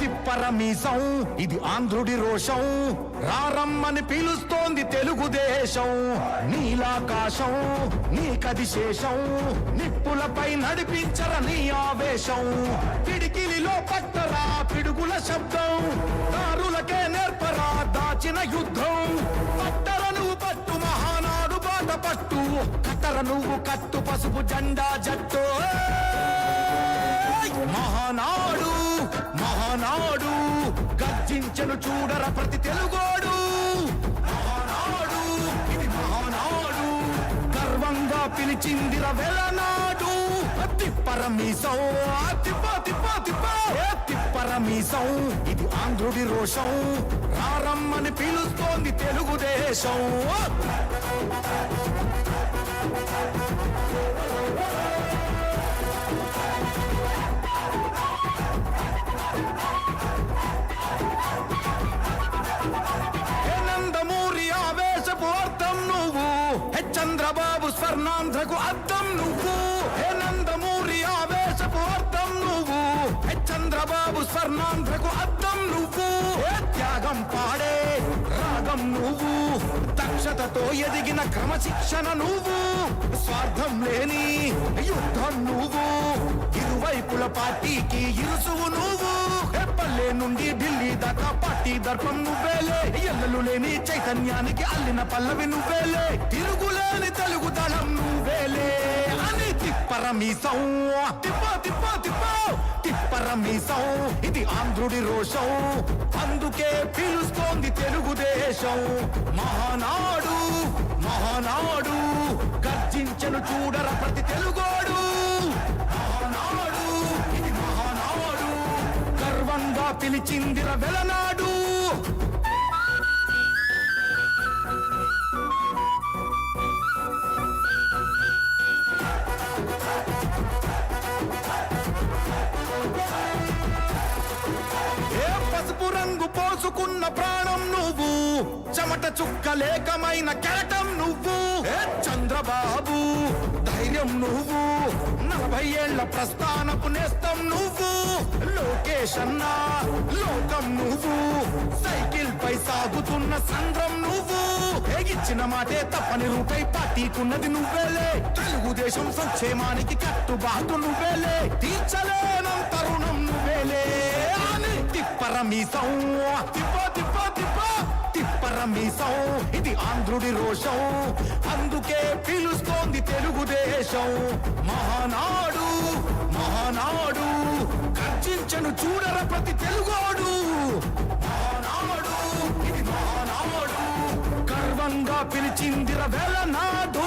తిప్పరమీసం ఇది ఆంధ్రుడి రోషం, రారమ్మని పిలుస్తోంది తెలుగుదేశం. నీలాకాశం నీకది శేషం, నిప్పులపై నడిపించర నీ ఆవేశం. పిడికిలిలో పట్టరా పిడుగుల శబ్దం, దారులకే నేర్పరా దాచిన యుద్ధం. పట్టర నువ్వు పట్టు మహానాడు బాట పట్టు, కట్టర నువ్వు కట్టు పసుపు జెండా జట్టు. మహానాడు మహానాడు గర్జించను చూడర ప్రతి తెలుగోడు. మహానాడు ఇది మహానాడు, గర్వంగా పిలిచిందిర వెలనాడు. తిప్పరమీసం తిప్ప తిప్ప తిప్ప తిప్పరమీసం ఇది ఆంధ్రుడి రోషం, రారమ్మని పిలుస్తోంది తెలుగుదేశం. చంద్రబాబు స్వర్ణాంధ్రకు అద్దం నువ్వు. హే నందమూరి ఆవేశపు అర్థం నువ్వు, చంద్రబాబు స్వర్ణాంధ్రకు అద్దం నువ్వు. త్యాగం పాడే రాగం నువ్వు, దక్షతతో ఎదిగిన క్రమశిక్షణ నువ్వు. స్వార్థం లేని యుద్ధం నువ్వు, ఇరువైపుల పార్టీకి ఇరుసువు నువ్వు. పల్లె నుండి ఢిల్లీ దాకా పార్టీ దర్పం నువ్వేలే, ఎల్లలు లేని చైతన్యానికి అల్లిన పల్లవి నువ్వేలే. తిరుగులేని తెలుగు దళం నువ్వేలే అని తిప్పరమీసం తిప్ప తిప్ప తిప్ప తిప్పరమీసం ఇది ఆంధ్రుడి రోషం, అందుకే పిలుస్తోంది తెలుగుదేశం. మహానాడు మహానాడు గర్జించను చూడర ప్రతి తెలుగోడు. మహానాడు ఇది మహానాడు, గర్వంగా పిలిచిందిర వెలనాడు. పసుపు రంగు పోసుకున్న ప్రాణం నువ్వు, చెమట చుక్కలేకమైన కెరటం నువ్వు. చంద్రబాబు ధైర్యం నువ్వు, 40 ఏళ్ల ప్రస్థానపు నేస్తం నువ్వు. లోకేష్ అన్న లోకం నువ్వు, సైకిల్ పై సాగుతున్న సంద్రం నువ్వు. ఇచ్చిన మాటే తప్పని రూపై పార్టీకున్నది నువ్వేలే, తెలుగుదేశం సంక్షేమానికి కట్టుబాటు నువ్వేలే. తీర్చలేనం తరుణం నువ్వేలే అని తిప్పరమీసం తిప్ప తిప్ప తిప్ప తిప్పరమీసం ఇది ఆంధ్రుడి రోషం, అందుకే పిలుస్తోంది తెలుగుదేశం. మహానాడు మహానాడు గర్జించను చూడర ప్రతి తెలుగోడు. మహానాడు ఇది మహానాడు, గర్వంగా పిలిచిందిర వెలనాడు.